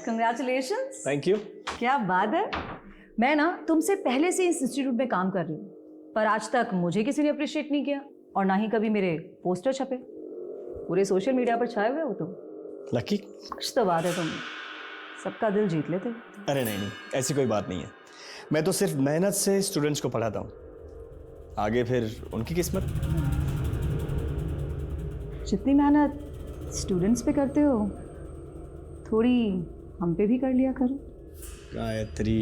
Congratulations. Thank you. क्या बात है। मैं ना तुमसे पहले से इस इंस्टीट्यूट में काम कर रही हूँ, पर आज तक मुझे किसी ने अप्रिशिएट नहीं किया और ना ही कभी मेरे पोस्टर छपे। पूरे सोशल मीडिया पर छाए हुए हो तुम। लकी। कुछ तो बात है, तुम सबका दिल जीत लेते। अरे नहीं, ऐसी कोई बात नहीं है। मैं तो सिर्फ मेहनत से स्टूडेंट्स को पढ़ाता हूँ, आगे फिर उनकी किस्मत। जितनी मेहनत स्टूडेंट्स पे करते हो, थोड़ी हम पे भी कर लिया करो। Gayatri,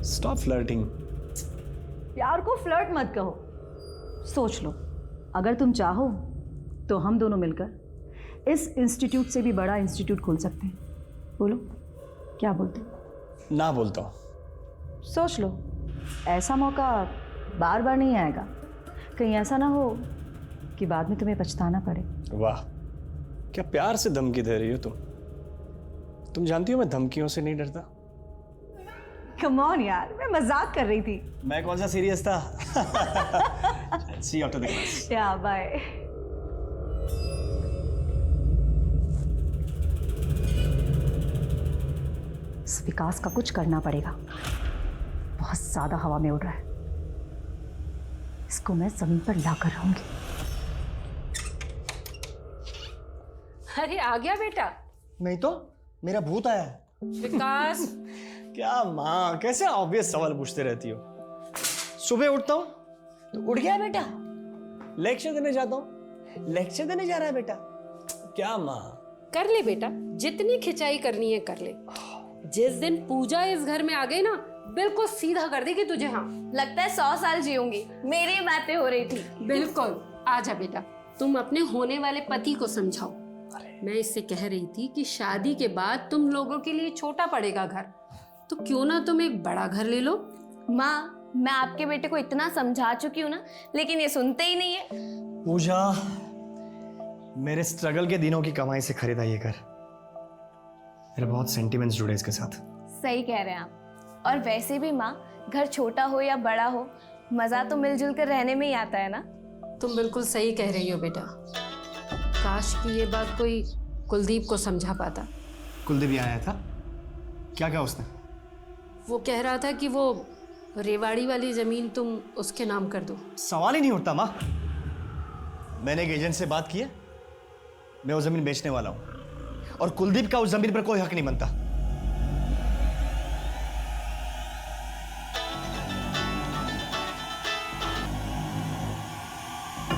stop flirting. प्यार को फ्लर्ट मत कहो, सोच लो। अगर तुम चाहो तो हम दोनों मिलकर इस इंस्टीट्यूट से भी बड़ा इंस्टीट्यूट खोल सकते हैं। बोलो, क्या बोलते हो? ना बोलता हूँ। सोच लो, ऐसा मौका बार बार नहीं आएगा। कहीं ऐसा ना हो कि बाद में तुम्हें पछताना पड़े। वाह, क्या प्यार से धमकी दे रही हो तुम जानती हो मैं धमकियों से नहीं डरता। कम ऑन यार, मैं मजाक कर रही थी। मैं कौन सा सीरियस था। सी आफ्टर द क्लास। या बाय। इस विकास का कुछ करना पड़ेगा, बहुत ज्यादा हवा में उड़ रहा है। इसको मैं जमीन पर लाकर रहूंगी। अरे आ गया बेटा। नहीं तो मेरा भूत आया है। विकास। क्या माँ, कैसे ऑब्वियस सवाल पूछते रहती हो। सुबह उठता हूँ तो उठ गया बेटा, लेक्चर देने जाता हूँ, लेक्चर देने जा रहा है बेटा। क्या माँ। कर ले बेटा, जितनी खिंचाई करनी है कर ले। जिस दिन पूजा इस घर में आ गई ना, बिल्कुल सीधा कर देगी तुझे। हाँ, लगता है 100 साल जीऊंगी। मेरी बातें हो रही थी। बिल्कुल। आजा बेटा, तुम अपने होने वाले पति को समझाओ। मैं इससे कह रही थी कि शादी के बाद तुम लोगों के लिए छोटा पड़ेगा घर, तो क्यों ना तुम एक बड़ा घर ले लो। माँ, मैं आपके बेटे को इतना समझा चुकी हूँ ना, लेकिन ये सुनते ही नहीं है। पूजा, मेरे स्ट्रगल के दिनों की कमाई से खरीदा ये घर। मेरे बहुत सेंटिमेंट्स जुड़े इसके साथ। सही कह रहे हैं आप। और वैसे भी माँ, घर छोटा हो या बड़ा हो, मजा तो मिलजुल कर रहने में ही आता है ना। तुम बिल्कुल सही कह रही हो बेटा। काश कि ये बात कोई कुलदीप को समझा पाता। कुलदीप भी आया था, क्या कहा उसने? वो कह रहा था कि वो रेवाड़ी वाली जमीन तुम उसके नाम कर दो। सवाल ही नहीं उठता माँ। मैंने एक एजेंट से बात की है, मैं वो जमीन बेचने वाला हूं और कुलदीप का उस जमीन पर कोई हक नहीं बनता।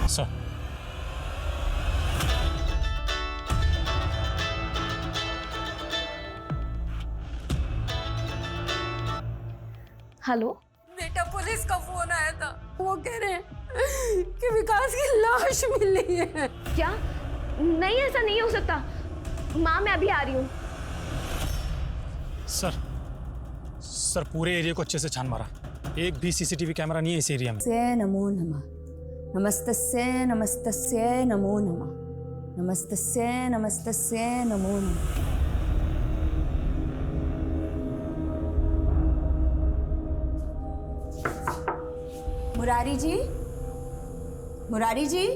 सर, हेलो बेटा, पुलिस का फोन आया था। वो कह रहे हैं कि विकास की लाश मिली है। क्या? नहीं, ऐसा नहीं हो सकता। माँ, मैं अभी आ रही हूँ। सर पूरे एरिया को अच्छे से छान मारा, एक भी सीसीटीवी कैमरा नहीं है इस एरिया में। से नमो नमः, नमस्तस्ये नमस्तस्ये नमो नमः, नमस्तस्ये नमस्तस्ये नमो नमः। मुरारी जी, मुरारी जी।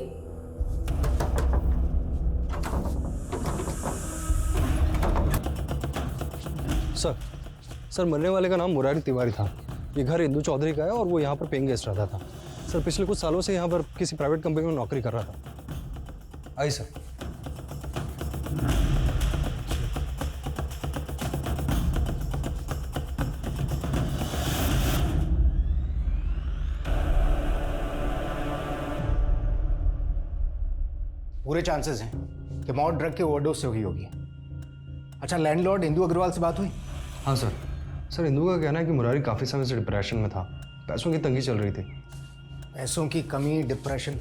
सर मरने वाले का नाम मुरारी तिवारी था। ये घर इंदू चौधरी का है और वो यहाँ पर पेइंग गेस्ट रहता था। सर पिछले कुछ सालों से यहाँ पर किसी प्राइवेट कंपनी में नौकरी कर रहा था। आइए सर। पूरे चांसेस हैं कि मौत ड्रग के ओवरडोज से हुई होगी। अच्छा, लैंडलॉर्ड इंदू अग्रवाल से बात हुई? हाँ सर इंदू का कहना है कि मुरारी काफ़ी समय से डिप्रेशन में था, पैसों की तंगी चल रही थी। पैसों की कमी, डिप्रेशन,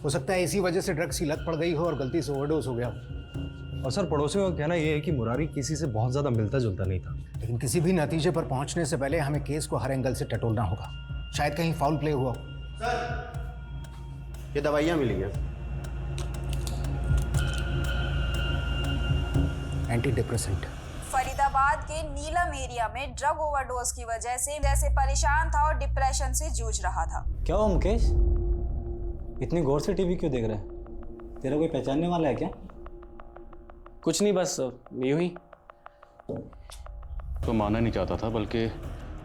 हो सकता है इसी वजह से ड्रग्स की लत पड़ गई हो और गलती से ओवरडोज हो गया हो। और सर पड़ोसियों का कहना यह है कि मुरारी किसी से बहुत ज़्यादा मिलता जुलता नहीं था। लेकिन किसी भी नतीजे पर पहुंचने से पहले हमें केस को हर एंगल से टटोलना होगा। शायद कहीं फाउल प्ले हुआ हो। सर, ये दवाइयाँ मिली हैं। Anti depressant. फरीदाबाद के नीलम एरिया में ड्रग ओवरडोज की वजह से जैसे परेशान था और डिप्रेशन से जूझ रहा था। क्या हुआ मुकेश, इतनी गौर से टीवी क्यों देख रहे हैं? तेरा कोई पहचानने वाला है क्या? कुछ नहीं, बस यूं ही। तो मानना नहीं चाहता था, बल्कि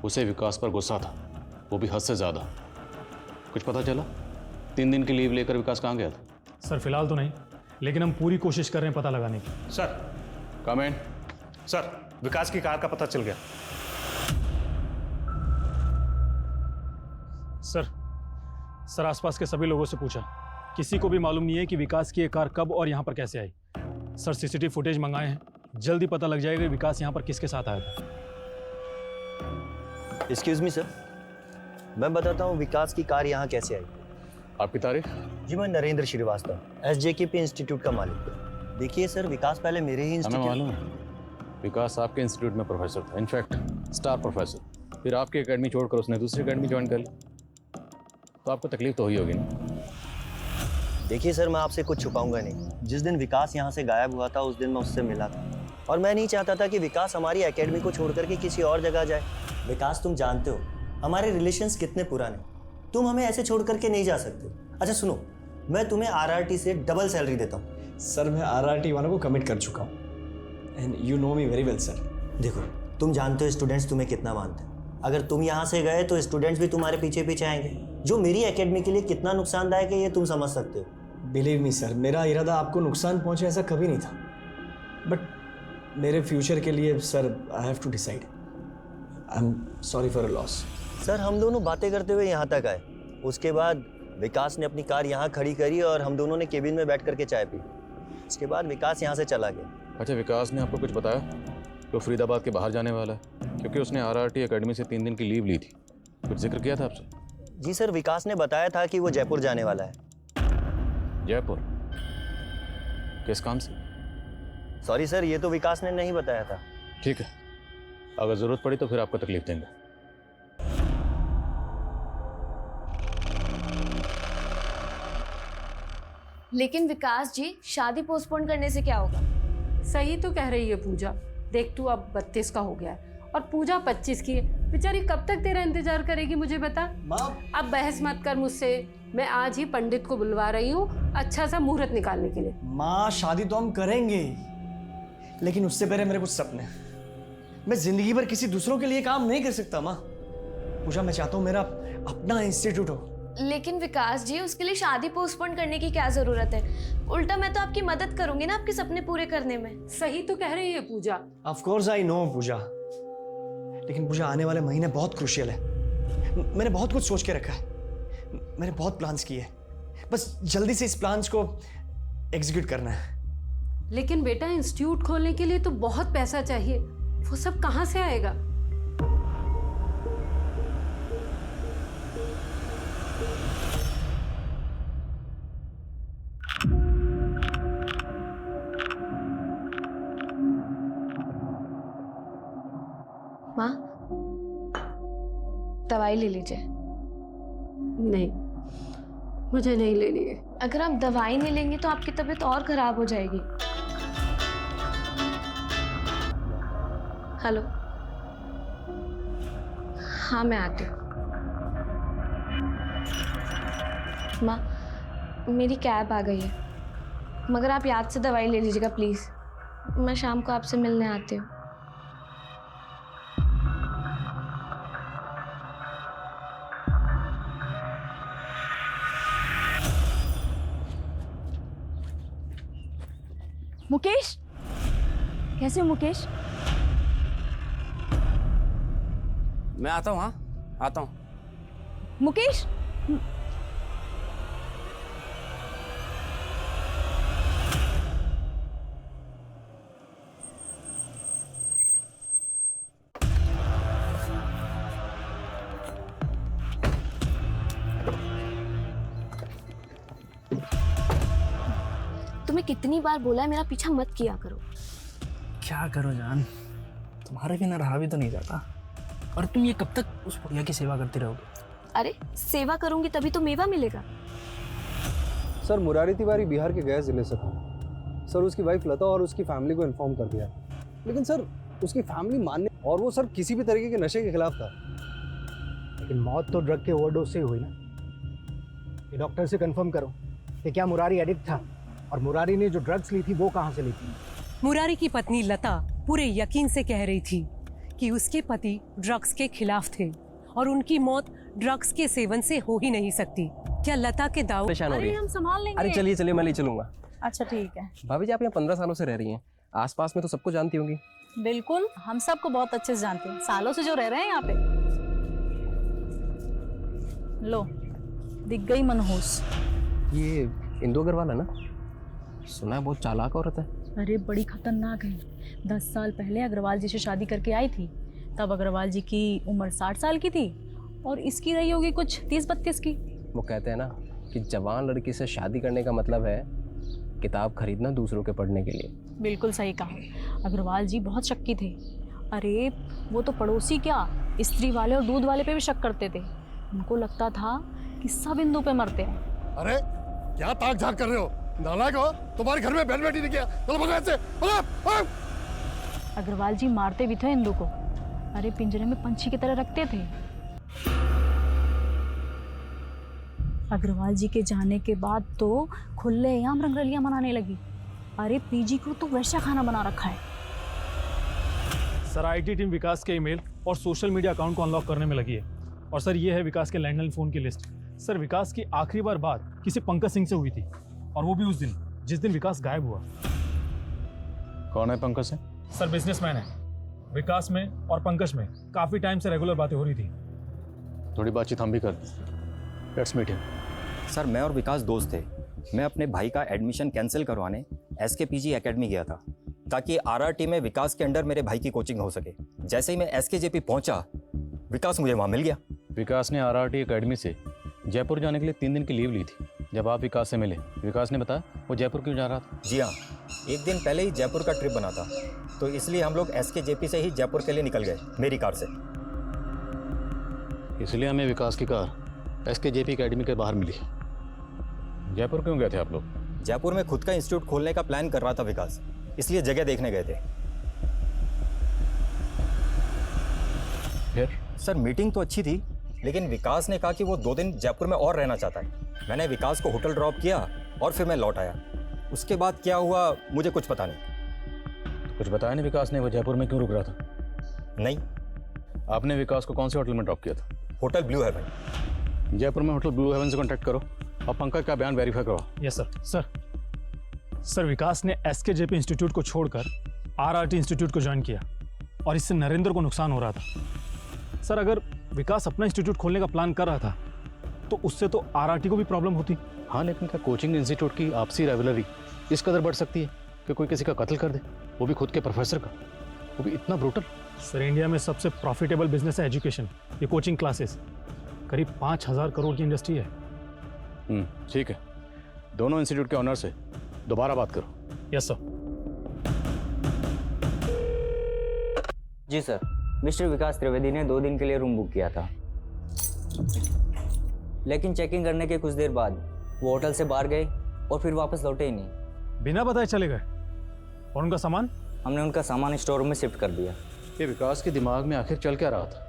उसे विकास पर गुस्सा था, वो भी हद से ज़्यादा। कुछ पता चला 3 दिन की लीव लेकर विकास कहाँ गया था? सर फिलहाल तो नहीं, लेकिन हम पूरी कोशिश कर रहे हैं पता लगाने की। Sir comment. सर विकास की कार का पता चल गया। सर आसपास के सभी लोगों से पूछा, किसी को भी मालूम नहीं है कि विकास की ये कार कब और यहाँ पर कैसे आई। सर सीसीटीवी फुटेज मंगाए हैं, जल्दी पता लग जाएगा कि विकास यहाँ पर किसके साथ आया था। एक्सक्यूज मी सर, मैं बताता हूँ विकास की कार यहाँ कैसे आई। आपकी तारीफ? जी मैं नरेंद्र श्रीवास्तव, SJKP इंस्टीट्यूट का मालिक। देखिए सर, विकास पहले मेरे ही हमें मालूम है, विकास आपके इंस्टीट्यूट में प्रोफेसर था, इनफैक्ट स्टार प्रोफेसर। फिर आपकी एकेडमी छोड़कर उसने दूसरी एकेडमी ज्वाइन कर ली, तो आपको तकलीफ तो हुई होगी ना? देखिए सर, मैं आपसे कुछ छुपाऊंगा नहीं। जिस दिन विकास यहाँ से गायब हुआ था उस दिन मैं उससे मिला था, और मैं नहीं चाहता था कि विकास हमारी एकेडमी को छोड़ करके किसी और जगह जाए। विकास, तुम जानते हो हमारे रिलेशंस कितने पुराने, तुम हमें ऐसे छोड़ करके नहीं जा सकते। अच्छा सुनो, मैं तुम्हें RRT से डबल सैलरी देता हूँ। सर मैं RRT वालों को कमिट कर चुका हूँ, and you know me very well sir. देखो, तुम जानते हो स्टूडेंट्स तुम्हें कितना मानते हैं। अगर तुम यहाँ से गए तो स्टूडेंट्स भी तुम्हारे पीछे पीछे आएंगे, जो मेरी एकेडमी के लिए कितना नुकसानदायक है ये तुम समझ सकते हो। बिलीव मी सर, मेरा इरादा आपको नुकसान पहुंचे ऐसा कभी नहीं था, बट मेरे फ्यूचर के लिए sir I have to decide. I am sorry for a loss. Sir हम दोनों बातें करते हुए यहाँ तक आए, उसके बाद विकास ने अपनी कार यहाँ खड़ी करी और हम दोनों ने केबिन में बैठ करके चाय पी। उसके बाद विकास यहाँ से चला गया। अच्छा, विकास ने आपको कुछ बताया कि वो फरीदाबाद के बाहर जाने वाला है? क्योंकि उसने RRT एकेडमी से 3 दिन की लीव ली थी। कुछ जिक्र किया था आपसे? जी सर, विकास ने बताया था कि वो जयपुर जाने वाला है। जयपुर? किस काम से? सॉरी सर, ये तो विकास ने नहीं बताया था। ठीक है, अगर जरूरत पड़ी तो फिर आपको तकलीफ देंगे। लेकिन विकास जी, शादी पोस्टपोन करने से क्या होगा? सही तो कह रही है पूजा। देख तू अब 32 का हो गया है और पूजा 25 की है। बेचारी कब तक तेरा इंतजार करेगी मुझे बता। अब बहस मत कर मुझसे, मैं आज ही पंडित को बुलवा रही हूँ अच्छा सा मुहूर्त निकालने के लिए। माँ, शादी तो हम करेंगे, लेकिन उससे पहले मेरे कुछ सपने। मैं जिंदगी भर किसी दूसरों के लिए काम नहीं कर सकता माँ। पूजा, मैं चाहता हूँ मेरा अपना इंस्टीट्यूट हो। लेकिन विकास जी, उसके लिए शादी पोस्टपोन करने की क्या जरूरत है? उल्टा मैं तो आपकी मदद करूंगी ना आपके सपने पूरे करने में। सही तो कह रही है पूजा। ऑफ कोर्स आई नो पूजा, लेकिन पूजा आने वाले महीने बहुत क्रूशियल है। मैंने बहुत कुछ सोच के रखा है, मैंने बहुत प्लान्स किए हैं, बस जल्दी से इस प्लान्स को एग्जीक्यूट करना है। लेकिन बेटा, इंस्टीट्यूट खोलने के लिए तो बहुत पैसा चाहिए, वो सब कहाँ से आएगा? माँ, दवाई ले लीजिए। नहीं, मुझे नहीं लेनी है। अगर आप दवाई नहीं लेंगे तो आपकी तबीयत और खराब हो जाएगी। हेलो, हाँ मैं आती हूँ। माँ, मेरी कैब आ गई है, मगर आप याद से दवाई ले लीजिएगा प्लीज़। मैं शाम को आपसे मिलने आती हूँ। मुकेश, कैसे हो मुकेश? मैं आता हूँ। हाँ आता हूँ। मुकेश, तुम्हें कितनी बार बोला है मेरा पीछा मत किया करो। क्या करो जान, तुम्हारे बिना रहा भी तो नहीं जाता। और तुम ये कब तक उस बुढ़िया की सेवा करते रहोगे? अरे सेवा करूंगी तभी तो मेवा मिलेगा। सर मुरारी तिवारी बिहार के गया जिले से था सर। उसकी वाइफ लता और उसकी फैमिली को इन्फॉर्म कर दिया, लेकिन सर उसकी फैमिली मानने, और वो सर किसी भी तरीके के नशे के खिलाफ था। लेकिन मौत तो ड्रग के ओवरडोज से ही हुई ना। ये डॉक्टर से कंफर्म करो कि क्या मुरारी एडिक्ट था, और मुरारी ने जो ड्रग्स ली थी वो कहाँ से ली थी। मुरारी की पत्नी लता पूरे यकीन से कह रही थी कि उसके पति ड्रग्स के खिलाफ थे और उनकी मौत ड्रग्स के सेवन से हो ही नहीं सकती। क्या लता के दाऊ अरे हम संभाल लेंगे। अरे चलिए चलिए, मैं ले चलूंगा। अच्छा ठीक है। भाभी जी, आप यहाँ 15 सालों से रह रही हैं, आसपास में तो सबको जानती होंगी। बिल्कुल, हम सबको बहुत अच्छे से जानते हैं, सालों से जो रह रहे हैं यहाँ पे। लो, दिख गई मनहूस। ये इंदु अग्रवाल है ना? सुना है बहुत चालाक औरत है। अरे बड़ी खतरनाक है। 10 साल पहले अग्रवाल जी से शादी करके आई थी, तब अग्रवाल जी की उम्र 60 साल की थी और इसकी रही होगी कुछ 30-32 की। वो कहते हैं ना कि जवान लड़की से शादी करने का मतलब है किताब खरीदना दूसरों के पढ़ने के लिए। बिल्कुल सही कहा। अग्रवाल जी बहुत शक्की थे। अरे वो तो पड़ोसी क्या, स्त्री वाले और दूध वाले पे भी शक करते थे। उनको लगता था कि सब इंदु पे मरते हैं। अरे क्या ताक झाक कर रहे हो? नालायक हो, तुम्हारे घर में बहन बेटी नहीं किया। चलो भगो ऐसे, भगो। अग्रवाल जी मारते भी थे इंदु को। अरे पिंजरे में पंछी की तरह रखते थे। अग्रवाल जी के जाने के बाद तो खुलेआम रंगरलियां मनाने लगी। अरे पीजी को तो वैसा खाना बना रखा है। सर, आईटी टीम विकास के ईमेल और सोशल मीडिया अकाउंट को अनलॉक करने में लगी है। और सर, ये है विकास के लैंडलाइन फ़ोन की लिस्ट। सर, विकास की आखिरी बार बात किसी पंकज सिंह से हुई थी, और वो भी उस दिन जिस दिन विकास गायब हुआ। कौन है पंकज सिंह? सर, बिजनेसमैन है। विकास में और पंकज में काफ़ी टाइम से रेगुलर बातें हो रही थी। थोड़ी बातचीत हम भी करते हैं। Let's meet him. सर, मैं और विकास दोस्त थे। मैं अपने भाई का एडमिशन कैंसिल करवाने SKPG एकेडमी गया था, ताकि RRT में विकास के अंडर मेरे भाई की कोचिंग हो सके। जैसे ही मैं SKJP पहुंचा, विकास मुझे वहां मिल गया। विकास ने RRT एकेडमी से जयपुर जाने के लिए 3 दिन की लीव ली थी। जब आप विकास से मिले, विकास ने बताया वो जयपुर क्यों जा रहा था? जी हाँ, एक दिन पहले ही जयपुर का ट्रिप बना था, तो इसलिए हम लोग SKJP से ही जयपुर के लिए निकल गए, मेरी कार से। इसलिए हमें विकास की कार SKJP एकेडमी के बाहर मिली। जयपुर क्यों गए थे आप लोग? जयपुर में खुद का इंस्टीट्यूट खोलने का प्लान कर रहा था विकास, इसलिए जगह देखने गए थे। फिर? सर, मीटिंग तो अच्छी थी, लेकिन विकास ने कहा कि वो 2 दिन जयपुर में और रहना चाहता है। मैंने विकास को होटल ड्रॉप किया और फिर मैं लौट आया। उसके बाद क्या हुआ मुझे कुछ पता नहीं। कुछ बताया नहीं विकास ने वो जयपुर में क्यों रुक रहा था? नहीं। आपने विकास को कौन से होटल में ड्रॉप किया था? Hotel blue heaven. जयपुर में होटल ब्लू हेवन से कॉन्टैक्ट करो और पंकज का बयान वेरीफाई करो। Yes sir. सर, विकास ने SKJP इंस्टीट्यूट को छोड़कर RRT इंस्टीट्यूट को ज्वाइन किया और इससे नरेंद्र को नुकसान हो रहा था। सर, अगर विकास अपना इंस्टीट्यूट खोलने का प्लान कर रहा था तो उससे तो RRT को भी प्रॉब्लम होती। हाँ, लेकिन क्या कोचिंग इंस्टीट्यूट की आपसी राइवलरी इस कदर बढ़ सकती है कि कोई किसी का कत्ल कर दे, वो भी खुद के प्रोफेसर का, वो भी इतना ब्रूटल? सर, इंडिया में सबसे प्रॉफिटेबल बिजनेस है एजुकेशन, ये कोचिंग क्लासेस। करीब 5,000 करोड़ की इंडस्ट्री है। ठीक है, दोनों इंस्टीट्यूट के ऑनर से दोबारा बात करो। Yes sir. जी सर, मिस्टर विकास त्रिवेदी ने 2 दिन के लिए रूम बुक किया था, लेकिन चेकिंग करने के कुछ देर बाद वो होटल से बाहर गए और फिर वापस लौटे ही नहीं। बिना बताए चले गए? और उनका सामान? हमने उनका सामान स्टोर रूम में शिफ्ट कर दिया। ये विकास के दिमाग में आखिर चल क्या रहा था?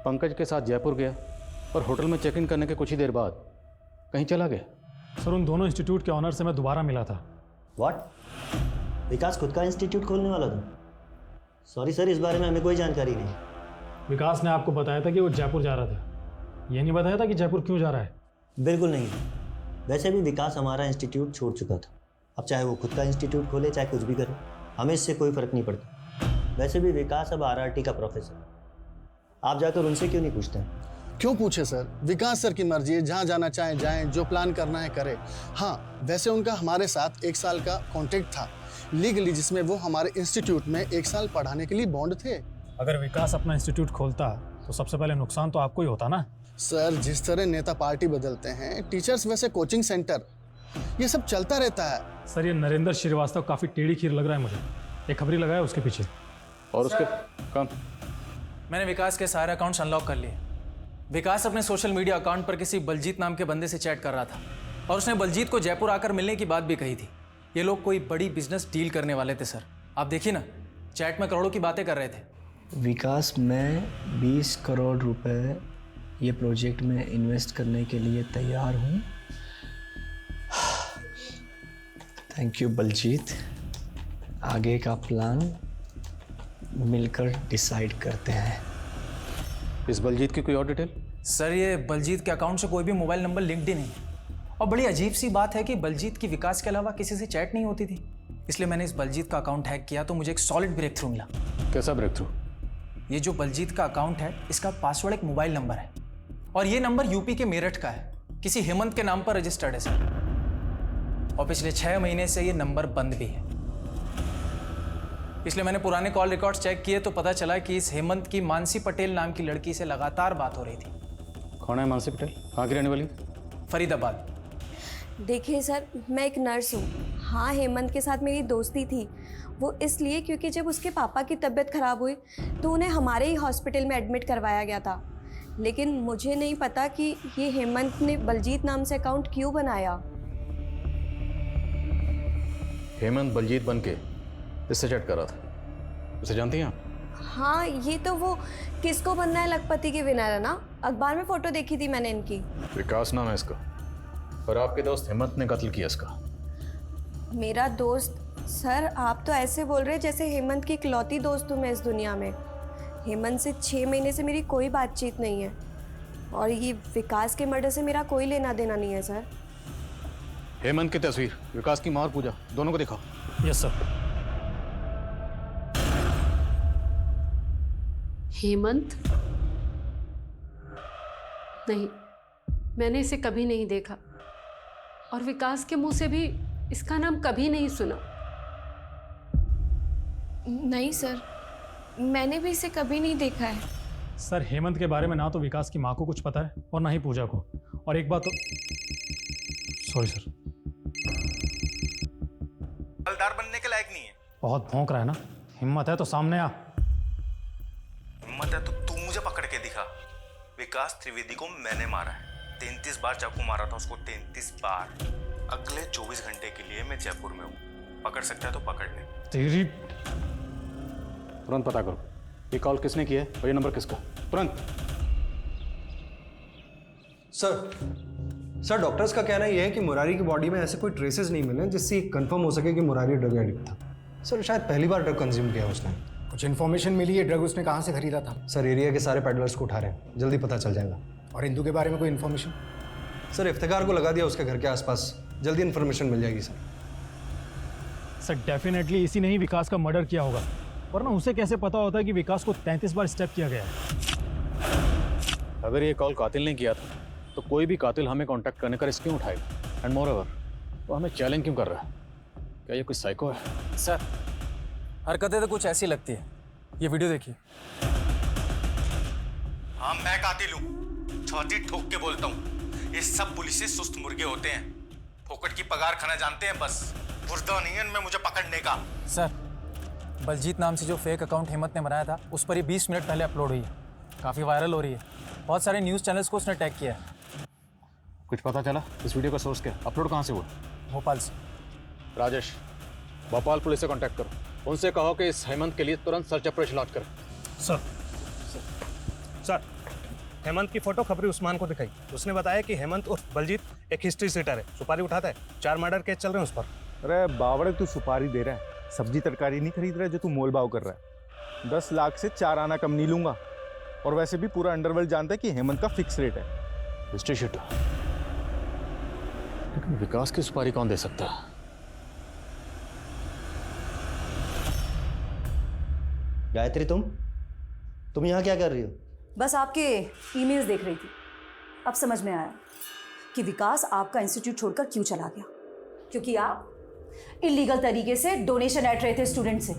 पंकज के साथ जयपुर गया और होटल में चेक इन करने के कुछ ही देर बाद कहीं चला गया। सर, उन दोनों इंस्टीट्यूट के ऑनर से मैं दोबारा मिला था। व्हाट? विकास खुद का इंस्टीट्यूट खोलने वाला था? सॉरी सर, इस बारे में हमें कोई जानकारी नहीं। विकास ने आपको बताया था कि वो जयपुर जा रहा था, ये नहीं बताया था कि जयपुर क्यों जा रहा है? बिल्कुल नहीं। वैसे भी विकास हमारा इंस्टीट्यूट छोड़ चुका था। अब चाहे वो खुद का इंस्टीट्यूट खोले, चाहे कुछ भी करे, हमें इससे कोई फर्क नहीं पड़ता। वैसे भी विकास अब RRT का प्रोफेसर। आप जाकर उनसे क्यों नहीं पूछते? क्यों पूछे सर? विकास सर की मर्जी है, जहाँ जाना चाहे जाएं, जो प्लान करना है करें। हाँ, वैसे उनका हमारे साथ 1 साल का कॉन्ट्रैक्ट था लीगली, जिसमें वो हमारे इंस्टीट्यूट में 1 साल पढ़ाने के लिए बॉन्ड थे। अगर विकास अपना इंस्टीट्यूट खोलता तो सबसे पहले नुकसान तो आपको ही होता ना। सर, जिस तरह नेता पार्टी बदलते हैं, टीचर्स वैसे कोचिंग सेंटर, ये सब चलता रहता है। सर, ये नरेंद्र श्रीवास्तव काफ़ी टेढ़ी खीर लग रहा है मुझे। एक खबरी लगाया उसके पीछे। और उसके काम? मैंने विकास के सारे अकाउंट्स अनलॉक कर लिए। विकास अपने सोशल मीडिया अकाउंट पर किसी बलजीत नाम के बंदे से चैट कर रहा था और उसने बलजीत को जयपुर आकर मिलने की बात भी कही थी। ये लोग कोई बड़ी बिजनेस डील करने वाले थे सर। आप देखिए ना, चैट में करोड़ों की बातें कर रहे थे। विकास, मैं 20 करोड़ रुपए ये प्रोजेक्ट में इन्वेस्ट करने के लिए तैयार हूँ। Thank you Baljeet. आगे का प्लान मिलकर डिसाइड करते हैं। इस बलजीत की कोई और डिटेल? सर ये बलजीत के अकाउंट से कोई भी मोबाइल नंबर लिंक्ड ही नहीं है। और बड़ी अजीब सी बात है कि बलजीत की विकास के अलावा किसी से चैट नहीं होती थी। इसलिए मैंने इस बलजीत का अकाउंट हैक किया तो मुझे एक सॉलिड ब्रेक थ्रू मिला। कैसा ब्रेक थ्रू? ये जो बलजीत का अकाउंट है इसका पासवर्ड एक मोबाइल नंबर है और ये नंबर यूपी के मेरठ का है, किसी हेमंत के नाम पर रजिस्टर्ड है सर। और पिछले 6 महीने से ये नंबर बंद भी है। इसलिए मैंने पुराने कॉल रिकॉर्ड्स चेक किए तो पता चला कि इस हेमंत की मानसी पटेल नाम की लड़की से लगातार बात हो रही थी। कौन है मानसी पटेल? कहाँ की रहने वाली? फरीदाबाद। देखिए सर, मैं एक नर्स हूँ। हाँ, हेमंत के साथ मेरी दोस्ती थी। वो इसलिए क्योंकि जब उसके पापा की तबीयत ख़राब हुई तो उन्हें हमारे ही हॉस्पिटल में एडमिट करवाया गया था। लेकिन मुझे नहीं पता कि ये हेमंत ने बलजीत नाम से अकाउंट क्यों बनाया। हेमंत बलजीत बन के इससे चैट कर रहा था। उसे जानती हैं आप? हाँ, ये तो वो किसको बनना है लखपति के विनर है ना। अखबार में फ़ोटो देखी थी मैंने इनकी। विकास नाम है इसका और आपके दोस्त हेमंत ने कत्ल किया इसका। मेरा दोस्त? सर, आप तो ऐसे बोल रहे हैं जैसे हेमंत की इकलौती दोस्त हूँ मैं इस दुनिया में। हेमंत से 6 महीने से मेरी कोई बातचीत नहीं है और ये विकास के मर्डर से मेरा कोई लेना देना नहीं है सर। हेमंत की तस्वीर, विकास की मां और पूजा, दोनों को दिखाओ। Yes sir. हेमंत? नहीं, मैंने इसे कभी नहीं देखा और विकास के मुंह से भी इसका नाम कभी नहीं सुना। नहीं सर, मैंने भी इसे कभी नहीं देखा है। सर, हेमंत के बारे में ना तो विकास की माँ को कुछ पता है और ना ही पूजा को। और एक बात तो, सॉरी सर, हवलदार बनने के लायक नहीं है। बहुत भौंक रहा है ना। हिम्मत है तो सामने आ। हिम्मत है तो तू मुझे पकड़ के दिखा। विकास त्रिवेदी को मैंने मारा है। 33 बार चाकू मारा था उसको, 33 बार। अगले 24 घंटे के लिए मैं जयपुर में हूँ। पकड़ सकता है तो पकड़ ले। तेरी तुरंत पता करो ये कॉल किसने किया है और ये नंबर किसका, तुरंत। सर, डॉक्टर्स का कहना यह है कि मुरारी की बॉडी में ऐसे कोई ट्रेसेस नहीं मिले जिससे कंफर्म हो सके कि मुरारी ड्रग एडिक्ट था। सर, शायद पहली बार ड्रग कंज्यूम किया उसने। कुछ इन्फॉर्मेशन मिली है ड्रग उसने कहाँ से खरीदा था? सर, एरिया के सारे पेडलर्स को उठा रहे हैं, जल्दी पता चल जाएगा। और इंदू के बारे में कोई इन्फॉर्मेशन? सर, इफ्तिकार को लगा दिया उसके घर के आसपास, जल्दी इन्फॉर्मेशन मिल जाएगी सर। सर, डेफिनेटली इसी ने ही विकास का मर्डर किया होगा, वरना उसे कैसे पता होता है कि विकास को 33 बार स्टेप किया गया है। अगर ये कॉल कातिल ने किया था तो कोई भी कातिल हमें कांटेक्ट करने का रिस्क क्यों उठाएगा? एंड मोर ओवर वो हमें चैलेंज क्यों कर रहा है? क्या ये कोई साइको है? सर, हरकतें तो कुछ ऐसी लगती है। ये वीडियो देखिए। हाँ, मैं कातिल हूँ, छाती ठोक के बोलता हूँ। ये सब पुलिस से सुस्त मुर्गे होते हैं, फोकट की पगार खाना जानते हैं बस। बुर्दा नहीं है इनमें मुझे पकड़ने का। सर, बलजीत नाम से जो फेक अकाउंट हेमंत ने बनाया था उस पर ही 20 मिनट पहले अपलोड हुई है। काफ़ी वायरल हो रही है। बहुत सारे न्यूज़ चैनल्स को उसने टैग किया है। कुछ पता चला इस वीडियो का सोर्स क्या? अपलोड कहाँ से हुआ? भोपाल से। राजेश, भोपाल पुलिस से कांटेक्ट करो, उनसे कहो कि इस हेमंत के लिए तुरंत सर्च ऑपरेशन लॉन्च करें। सर, हेमंत की फोटो खबरी उस्मान को दिखाई। उसने बताया कि हेमंत उर्फ बलजीत एक हिस्ट्री सीटर है, सुपारी उठाता है। 4 मर्डर केस चल रहे हैं उस पर। अरे बावड़े, तू सुपारी दे रहा है, सब्जी तरकारी नहीं खरीद रहा है जो तू मोल भाव कर रहा है। 10 लाख से 4 आना कम नहीं लूंगा। और वैसे भी पूरा अंडरवर्ल्ड जानता है कि हेमंत का फिक्स रेट है। हिस्ट्री शीटर, लेकिन विकास की सुपारी कौन दे सकता है? गायत्री, तुम यहाँ क्या कर रही हो? बस आपके ईमेल्स देख रही थी। अब समझ में आया कि विकास आपका इंस्टीट्यूट छोड़कर क्यों चला गया। क्योंकि आप इलीगल तरीके से डोनेशन ऐट रहे थे स्टूडेंट से,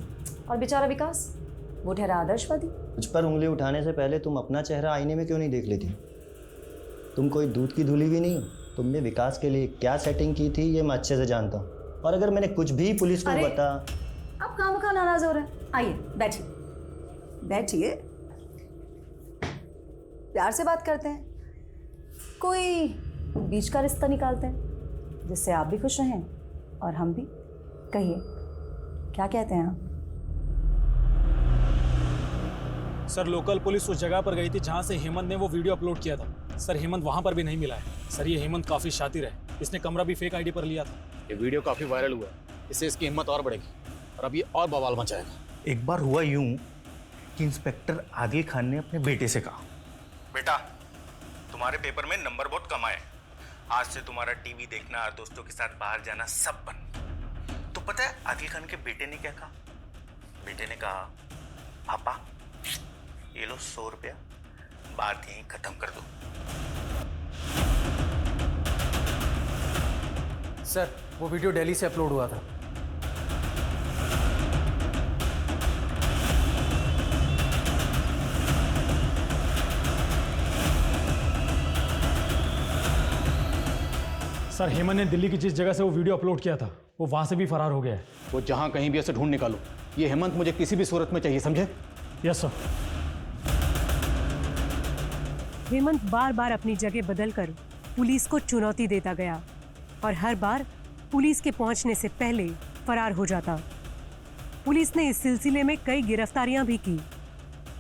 और बेचारा विकास वो ठहरा आदर्शवादी। मुझ पर उंगली उठाने से पहले तुम अपना चेहरा आईने में क्यों नहीं देख लेती? तुम कोई दूध की धुली भी नहीं हो। तुमने विकास के लिए क्या सेटिंग की थी ये मैं अच्छे से जानता हूँ। और अगर मैंने कुछ भी पुलिस को बता। आप खामखा नाराज हो रहे हैं। आइए बैठिए, बैठिए, प्यार से बात करते हैं। कोई बीच का रिश्ता निकालते हैं जिससे आप भी खुश रहें और हम भी। कहिए, क्या कहते हैं आप? सर, लोकल पुलिस उस जगह पर गई थी जहां से हेमंत ने वो वीडियो अपलोड किया था। सर, हेमंत वहां पर भी नहीं मिला है। सर, ये हेमंत काफ़ी शातिर है, इसने कमरा भी फेक आईडी पर लिया था। ये वीडियो काफ़ी वायरल हुआ है, इससे इसकी हिम्मत और बढ़ेगी और अब ये और बवाल मचाएगा। एक बार हुआ यूं कि इंस्पेक्टर आदिल खान ने अपने बेटे से कहा, बेटा तुम्हारे पेपर में नंबर बहुत कम आए, आज से तुम्हारा टीवी देखना और दोस्तों के साथ बाहर जाना सब बंद। तो पता है आदिल खान के बेटे ने क्या कहा? बेटे ने कहा, पापा ये लो 100 रुपया, बात यहीं खत्म कर दो। सर वो वीडियो दिल्ली से अपलोड हुआ था। सर हेमंत ने दिल्ली की जिस जगह से वो वीडियो अपलोड किया था वो वहां से भी फरार हो गया है। वो जहां कहीं भी ऐसे ढूंढ निकालो, ये हेमंत मुझे किसी भी सूरत में चाहिए, समझे? Yes sir. हेमंत बार बार अपनी जगह बदलकर पुलिस को चुनौती देता गया और हर बार पुलिस के पहुंचने से पहले फरार हो जाता। पुलिस ने इस सिलसिले में कई गिरफ्तारियां भी की,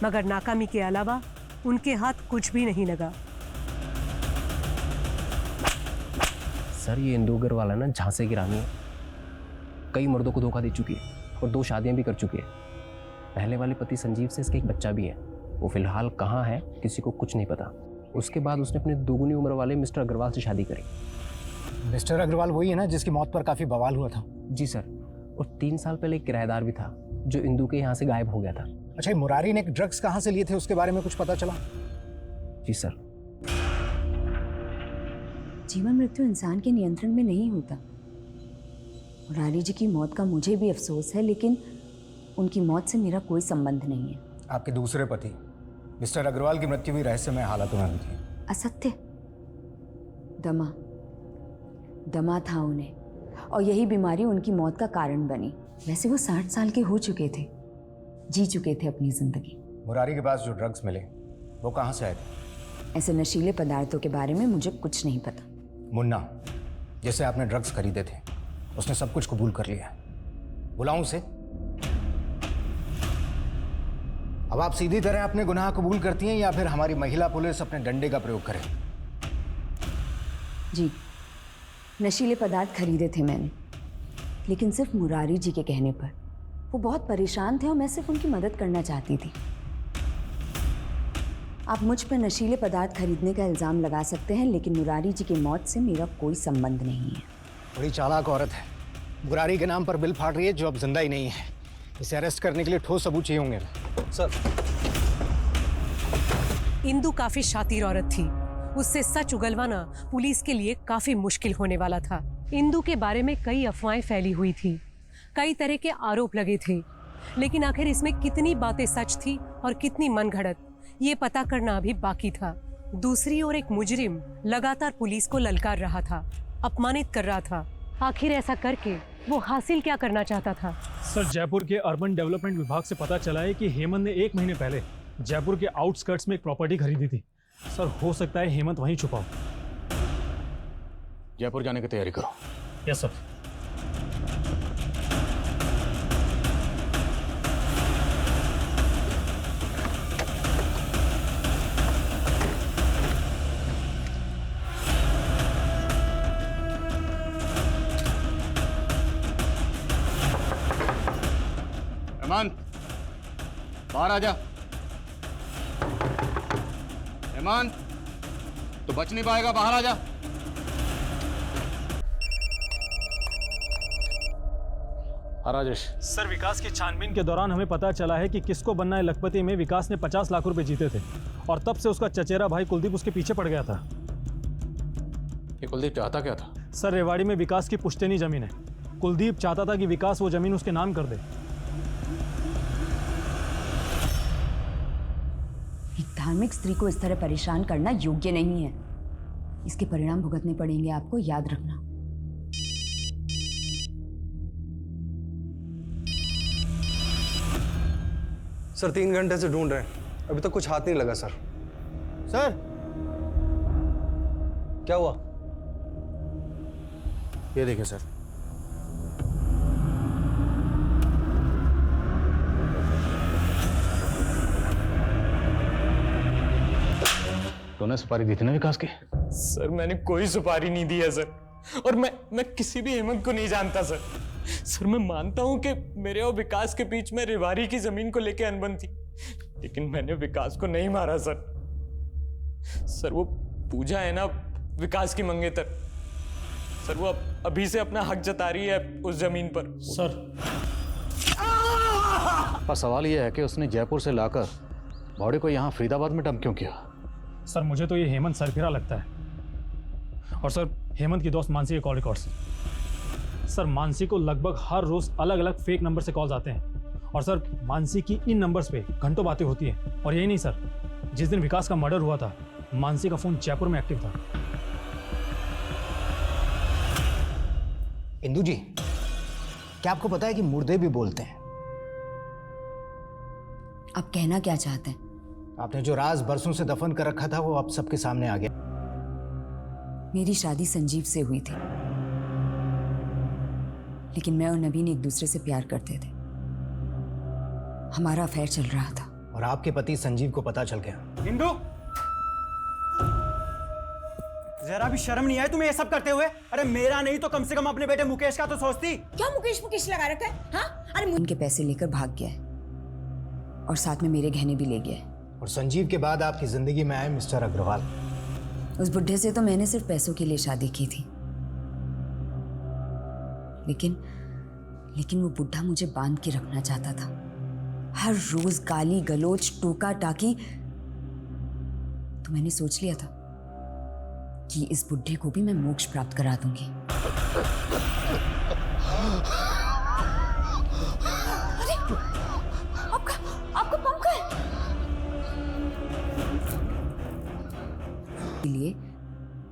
मगर नाकामी के अलावा उनके हाथ कुछ भी नहीं लगा। सर ये इंदू अग्रवाल ना झांसे की रानी है, कई मर्दों को धोखा दे चुकी है और 2 शादियां भी कर चुकी है। पहले वाले पति संजीव से इसका एक बच्चा भी है, वो फिलहाल कहाँ है किसी को कुछ नहीं पता। उसके बाद उसने अपने दोगुनी उम्र वाले मिस्टर अग्रवाल से शादी करी। मिस्टर अग्रवाल वही है ना जिसकी मौत पर काफी बवाल हुआ था? जी सर, और 3 साल पहले एक किराएदार भी था जो इंदू के यहाँ से गायब हो गया था। अच्छा, ये मुरारी ने ड्रग्स कहाँ से लिए थे उसके बारे में कुछ पता चला? जी सर। जीवन मृत्यु इंसान के नियंत्रण में नहीं होता। मुरारी जी की मौत का मुझे भी अफसोस है, लेकिन उनकी मौत से मेरा कोई संबंध नहीं है। आपके दूसरे पति मिस्टर अग्रवाल की मृत्यु भी रहस्यमय हालातों में हुई थी। असत्य। दमा था उन्हें, और यही बीमारी उनकी मौत का कारण बनी। वैसे वो 60 साल के हो चुके थे, जी चुके थे अपनी जिंदगी। मुरारी के पास जो ड्रग्स मिले वो कहाँ से आए थे? ऐसे नशीले पदार्थों के बारे में मुझे कुछ नहीं पता। मुन्ना जिससे आपने ड्रग्स खरीदे थे उसने सब कुछ कबूल कर लिया। बुलाऊं उसे? अब आप सीधी तरह अपने गुनाह कबूल करती हैं या फिर हमारी महिला पुलिस अपने डंडे का प्रयोग करे? जी, नशीले पदार्थ खरीदे थे मैंने, लेकिन सिर्फ मुरारी जी के कहने पर। वो बहुत परेशान थे और मैं सिर्फ उनकी मदद करना चाहती थी। आप मुझ पर नशीले पदार्थ खरीदने का इल्ज़ाम लगा सकते हैं, लेकिन मुरारी जी की मौत से मेरा कोई संबंध नहीं है। बड़ी चालाक औरत है। मुरारी के नाम पर बिल फाड़ रही है जो अब जिंदा ही नहीं है। इसे अरेस्ट करने के लिए ठोस सबूत चाहिए होंगे। सर, इंदू काफी शातिर औरत थी, उससे सच उगलवाना पुलिस के लिए काफी मुश्किल होने वाला था। इंदू के बारे में कई अफवाहें फैली हुई थी, कई तरह के आरोप लगे थे, लेकिन आखिर इसमें कितनी बातें सच थी और कितनी मनगढ़ंत, ये पता करना अभी बाकी था। दूसरी ओर एक मुजरिम लगातार पुलिस को ललकार रहा था, अपमानित कर रहा था। आखिर ऐसा करके वो हासिल क्या करना चाहता था? सर जयपुर के अर्बन डेवलपमेंट विभाग से पता चला है कि हेमंत ने 1 महीने पहले जयपुर के आउटस्कर्ट्स में एक प्रॉपर्टी खरीदी थी। सर हो सकता है हेमंत वहीं छुपा हो। जयपुर जाने की तैयारी करो। Yes sir. हेमंत बाहर आ जा। हेमंत तो बच नहीं पाएगा, बाहर आ जा। हाँ राजेश। सर विकास की छानबीन के दौरान हमें पता चला है कि किसको बनना है लखपति में विकास ने 50 लाख रुपए जीते थे और तब से उसका चचेरा भाई कुलदीप उसके पीछे पड़ गया था। ये कुलदीप चाहता क्या था? सर रेवाड़ी में विकास की पुश्तैनी जमीन है। कुलदीप चाहता था कि विकास वो जमीन उसके नाम कर दे। एक धार्मिक स्त्री को इस तरह परेशान करना योग्य नहीं है। इसके परिणाम भुगतने पड़ेंगे आपको, याद रखना। सर 3 घंटे से ढूंढ रहे हैं, अभी तक कुछ हाथ नहीं लगा। सर सर क्या हुआ? ये देखिए सर। तूने सुपारी दी थी ना विकास की? सर मैंने कोई सुपारी नहीं दी है सर, और मैं किसी भी हेमंत को नहीं जानता सर। सर मैं मानता हूं कि मेरे और विकास के बीच में रेवाड़ी की जमीन को लेकर अनबन थी, लेकिन मैंने विकास को नहीं मारा सर। सर वो पूजा है ना विकास की मंगेतर, सर वो अभी से अपना हक जता रही है उस जमीन पर। सर पर सवाल यह है कि उसने जयपुर से लाकर बॉडी को यहाँ फरीदाबाद में डंप क्यों किया? सर मुझे तो ये हेमंत सरफिरा लगता है। और सर हेमंत की दोस्त मानसी के कॉल रिकॉर्ड्स। सर मानसी को लगभग हर रोज अलग अलग फेक नंबर से कॉल्स आते हैं और सर मानसी की इन नंबर्स पे घंटों बातें होती हैं। और यही नहीं सर, जिस दिन विकास का मर्डर हुआ था मानसी का फोन जयपुर में एक्टिव था। इंदु जी, क्या आपको पता है कि मुर्दे भी बोलते हैं? आप कहना क्या चाहते हैं? आपने जो राज बरसों से दफन कर रखा था वो अब सबके सामने आ गया। मेरी शादी संजीव से हुई थी, लेकिन मैं और नवीन एक दूसरे से प्यार करते थे। हमारा अफेयर चल रहा था और आपके पति संजीव को पता चल गया। इंदु, जरा भी शर्म नहीं आई तुम्हें ये सब करते हुए? अरे मेरा नहीं तो कम से कम अपने बेटे मुकेश का तो सोचती। क्या मुकेश मुकेश लगा रखा है? हाँ? अरे उनके पैसे लेकर भाग गया है और साथ में मेरे गहने भी ले गया है। और संजीव के बाद आपकी जिंदगी में आए मिस्टर अग्रवाल। उस बुढ़े से तो मैंने सिर्फ पैसों के लिए शादी की थी, लेकिन वो बुढ़ा मुझे बांध के रखना चाहता था। हर रोज गाली गलोच टोका टाकी। तो मैंने सोच लिया था कि इस बुढ़े को भी मैं मोक्ष प्राप्त करा दूंगी। अरे आपका पंख है। इसलिए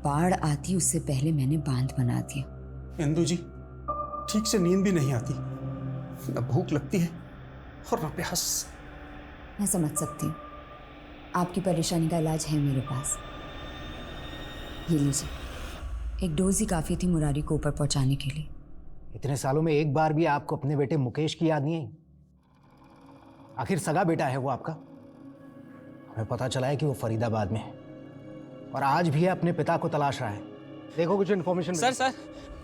बाढ़ आती उससे पहले मैंने बांध बना दिया। इंदु जी, ठीक से नींद भी नहीं आती, न भूख लगती है और न प्यास। मैं समझ सकती हूँ, आपकी परेशानी का इलाज है मेरे पास। ये लीजिए, एक डोज ही काफी थी मुरारी को ऊपर पहुंचाने के लिए। इतने सालों में एक बार भी आपको अपने बेटे मुकेश की याद नहीं आई? आखिर सगा बेटा है वो आपका। हमें पता चला है कि वो फरीदाबाद में है और आज भी अपने पिता को तलाश रहा है। देखो कुछ इन्फॉर्मेशन। सर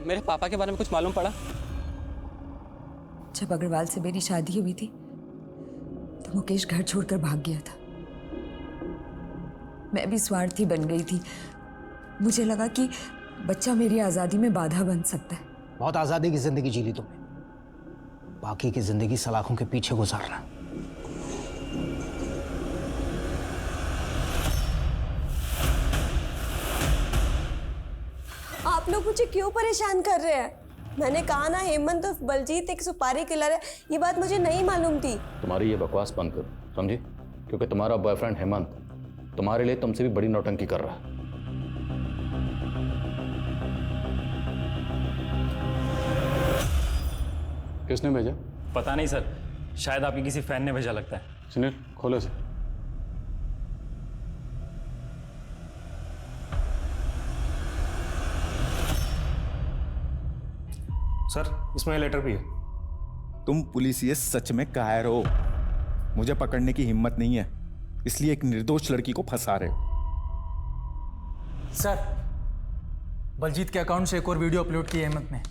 मेरे पापा के बारे में कुछ मालूम पड़ा? जब अग्रवाल से मेरी शादी हुई थी तो मुकेश घर छोड़कर भाग गया था। मैं भी स्वार्थी बन गई थी। मुझे लगा कि बच्चा मेरी आज़ादी में बाधा बन सकता है। बहुत आज़ादी की जिंदगी जी ली तुमने, बाकी की जिंदगी सलाखों के पीछे गुजारना। आप लोग मुझे क्यों परेशान कर रहे हैं? मैंने कहा ना हेमंत और बलजीत एक सुपारी किलर है, ये बात मुझे नहीं मालूम थी। तुम्हारी ये बकवास बंद करो, समझी? क्योंकि तुम्हारा बॉयफ्रेंड हेमंत तुम्हारे लिए तुमसे भी बड़ी नौटंकी कर रहा है। किसने भेजा? पता नहीं सर, शायद आपके किसी फैन ने भेजा लगता है। सुनील खोलो से। सर इसमें लेटर भी है। तुम पुलिस ये सच में कायर हो। मुझे पकड़ने की हिम्मत नहीं है, इसलिए एक निर्दोष लड़की को फंसा रहे हो। सर बलजीत के अकाउंट से एक और वीडियो अपलोड की है हेमंत ने।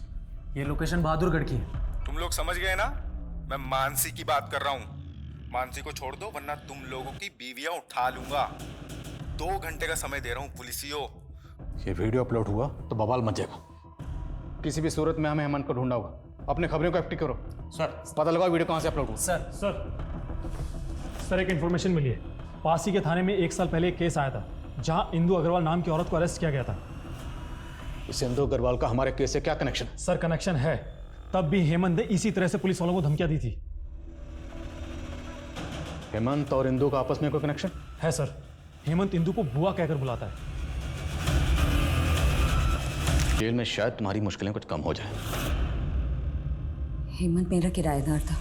ये लोकेशन बहादुरगढ़ की है। तुम लोग समझ गए ना? मैं मानसी की बात कर रहा हूँ। मानसी को छोड़ दो वरना तुम लोगों की बीवियां उठा लूंगा। 2 घंटे का समय दे रहा हूँ पुलिसियों। ये वीडियो अपलोड हुआ तो बवाल मच जाएगा। किसी भी सूरत में हमें हेमंत को ढूंढना होगा। अपने खबरों को एक्टिव करो। सर पता लगाओ वीडियो कहाँ से अपलोड हुआ। सर एक इन्फॉर्मेशन मिली है। पासी के थाने में 1 साल पहले एक केस आया था जहां इंदु अग्रवाल नाम की औरत को अरेस्ट किया गया था। इस इंदु अग्रवाल का हमारे केस से क्या कनेक्शन? सर कनेक्शन है, तब भी हेमंत ने इसी तरह से पुलिस वालों को धमकियां दी थी। हेमंत और इंदु का आपस में कोई कनेक्शन है? सर हेमंत इंदु को बुआ कहकर बुलाता है। जेल में शायद तुम्हारी मुश्किलें कुछ कम हो जाए। हेमंत मेरा किराएदार था,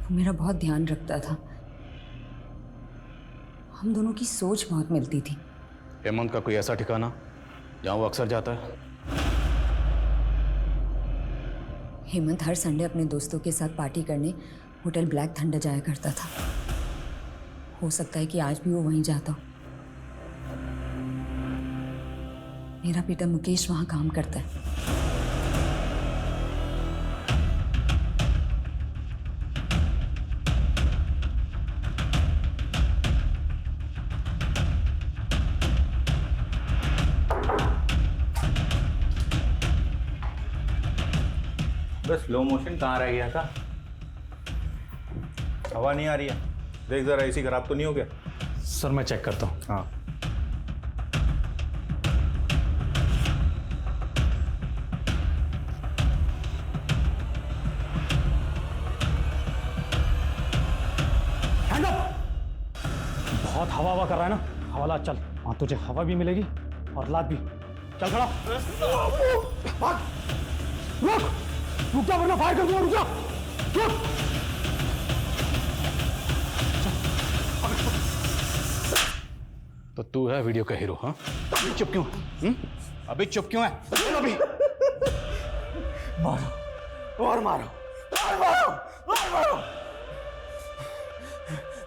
वो मेरा बहुत ध्यान रखता था। हम दोनों की सोच बहुत मिलती थी। हेमंत का कोई ऐसा ठिकाना जहां वो अक्सर जाता है? हेमंत हर संडे अपने दोस्तों के साथ पार्टी करने होटल ब्लैक थंडर जाया करता था। हो सकता है कि आज भी वो वहीं जाता हो। मेरा बेटा मुकेश वहां काम करता है। बस स्लो मोशन कहाँ रह गया था? हवा नहीं आ रही है, देख जरा एसी खराब तो नहीं हो गया? सर मैं चेक करता हूँ। हाँ बहुत हवा कर रहा है ना, हवाला चल, वहां तुझे हवा भी मिलेगी और लात भी। चल खड़ा, भाग, रुक जा वरना फायर कर दूंगा, रुक जा, तो तू है वीडियो का हीरो? हाँ, चुप क्यों है? अभी चुप क्यों है? अभी मारो और मारो और मारो और मारो।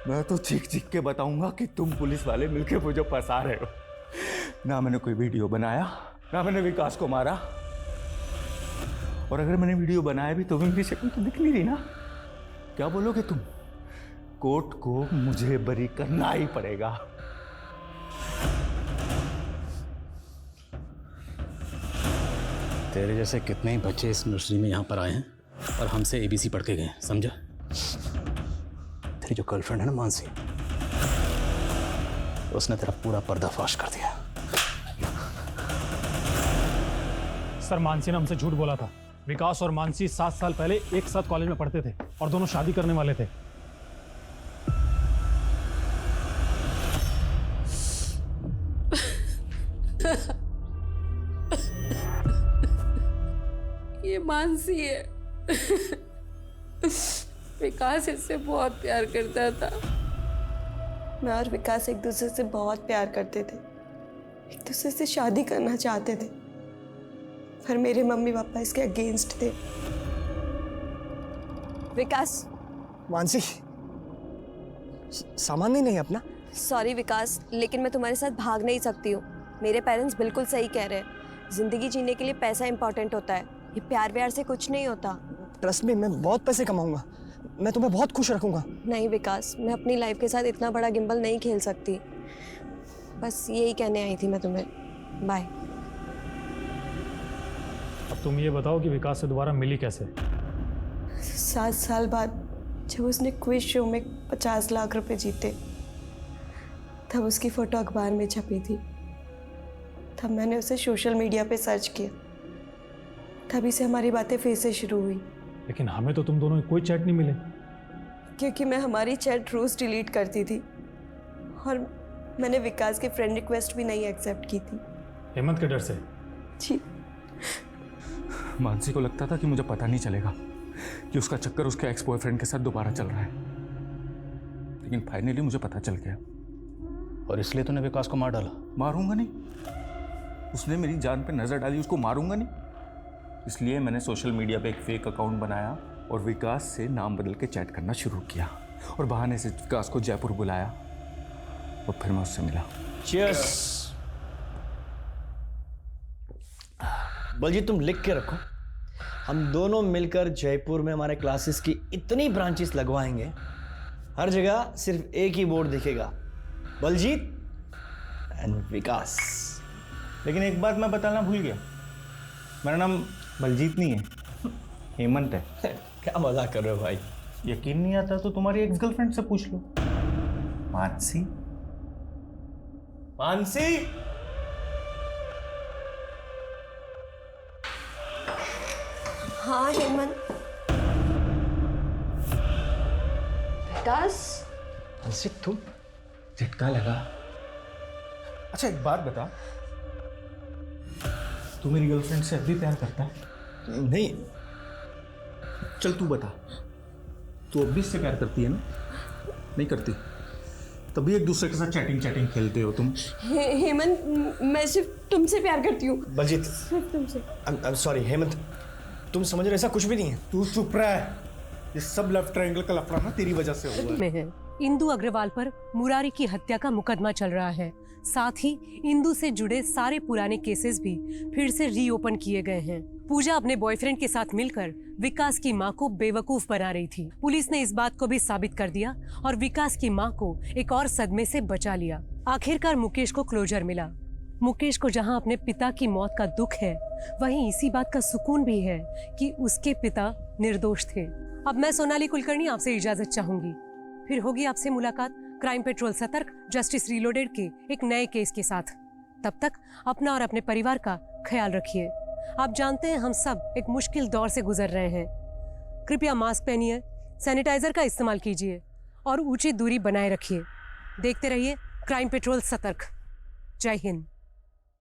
मैं तो चीख चीख के बताऊंगा कि तुम पुलिस वाले मिलके मुझे फंसा रहे हो। ना मैंने कोई वीडियो बनाया, ना मैंने विकास को मारा, और अगर मैंने वीडियो बनाया भी तो भी मेरी शक्ल तो दिख नहीं रही ना। क्या बोलोगे तुम? कोर्ट को मुझे बरी करना ही पड़ेगा। तेरे जैसे कितने ही बच्चे इस नर्सरी में यहाँ पर आए हैं और हमसे ABC पढ़ के गए, समझा? तेरी जो गर्लफ्रेंड है ना मानसी, उसने तेरा पूरा पर्दाफाश कर दिया। सर मानसी ने हमसे झूठ बोला था। विकास और मानसी 7 साल पहले एक साथ कॉलेज में पढ़ते थे और दोनों शादी करने वाले थे। ये मानसी है। विकास इससे बहुत प्यार करता था। मैं और विकास एक दूसरे से बहुत प्यार करते थे, एक दूसरे से शादी करना चाहते थे, पर मेरे मम्मी पापा इसके अगेंस्ट थे। विकास। मानसी, सामान नहीं अपना? सॉरी विकास, लेकिन मैं तुम्हारे साथ भाग नहीं सकती हूँ। मेरे पेरेंट्स बिल्कुल सही कह रहे हैं, जिंदगी जीने के लिए पैसा इंपॉर्टेंट होता है, ये प्यार व्यार से कुछ नहीं होता। ट्रस्ट में, मैं बहुत पैसे कमाऊंगा, मैं तुम्हें बहुत खुश रखूंगा। नहीं विकास, मैं अपनी लाइफ के साथ इतना बड़ा गिम्बल नहीं खेल सकती। बस यही कहने आई थी मैं तुम्हें। बाय। अब तुम ये बताओ कि विकास से दोबारा मिली कैसे? 7 साल बाद जब उसने क्विज शो में 50 लाख रुपए जीते, तब उसकी फोटो अखबार में छपी थी। तब मैंने उसे सोशल मीडिया पे सर्च किया, तभी से हमारी बातें फिर से शुरू हुई। लेकिन हमें तो तुम दोनों की कोई चैट नहीं मिले। क्योंकि मैं हमारी चैट रोज डिलीट करती थी और मैंने विकास की फ्रेंड रिक्वेस्ट भी नहीं एक्सेप्ट की थी। हेमंत के डर से? जी। मानसी को लगता था कि मुझे पता नहीं चलेगा कि उसका चक्कर उसके एक्स बॉयफ्रेंड के साथ दोबारा चल रहा है, लेकिन फाइनली मुझे पता चल गया। और इसलिए तूने विकास को मार डाला? मारूंगा नहीं, उसने मेरी जान पे नजर डाली, उसको मारूंगा नहीं। इसलिए मैंने सोशल मीडिया पे एक फेक अकाउंट बनाया और विकास से नाम बदल के चैट करना शुरू किया, और बहाने से विकास को जयपुर बुलाया और फिर मैं उससे मिला। चीयर्स। बलजीत तुम लिख के रखो, हम दोनों मिलकर जयपुर में हमारे क्लासेस की इतनी ब्रांचेस लगवाएंगे, हर जगह सिर्फ एक ही बोर्ड दिखेगा, बलजीत एंड विकास। लेकिन एक बात मैं बताना भूल गया, मेरा नाम बलजीत नहीं है, हेमंत है। क्या मजाक कर रहे हो भाई? यकीन नहीं आता तो तुम्हारी एक्स गर्लफ्रेंड से पूछ लो, मानसी। मानसी, हाँ हेमंत। विकास। मानसी तुम, झटका लगा। अच्छा एक बात बता, तू मेरी गर्लफ्रेंड से अब भी प्यार करता है? नहीं। चल तू बता, तू अब भी इससे प्यार करती है ना? नहीं करती? तभी एक दूसरे के साथ चैटिंग खेलते हो तुम। हेमंत, मैं सिर्फ तुमसे प्यार करती हूँ। बलजीत, सिर्फ तुमसे। I'm sorry हेमंत, तुम समझ रहे ऐसा कुछ भी नहीं है। तू चुप रहा है, ये सब लव ट्रायंगल का लफड़ा ना तेरी वजह से हुआ में है। इंदु अग्रवाल पर मुरारी की हत्या का मुकदमा चल रहा है। साथ ही इंदु से जुड़े सारे पुराने केसेस भी फिर से रीओपन किए गए हैं। पूजा अपने बॉयफ्रेंड के साथ मिलकर विकास की मां को बेवकूफ बना रही थी। पुलिस ने इस बात को भी साबित कर दिया और विकास की मां को एक और सदमे से बचा लिया। आखिरकार मुकेश को क्लोजर मिला। मुकेश को जहां अपने पिता की मौत का दुख है, वहीं इसी बात का सुकून भी है कि उसके पिता निर्दोष थे। अब मैं सोनाली कुलकर्णी आपसे इजाजत चाहूंगी। फिर होगी आपसे मुलाकात क्राइम पेट्रोल सतर्क जस्टिस रीलोडेड के एक नए केस के साथ। तब तक अपना और अपने परिवार का ख्याल रखिए। आप जानते हैं हम सब एक मुश्किल दौर से गुजर रहे हैं। कृपया मास्क पहनिए, सैनिटाइजर का इस्तेमाल कीजिए और उचित दूरी बनाए रखिए। देखते रहिए क्राइम पेट्रोल सतर्क। जय हिंद।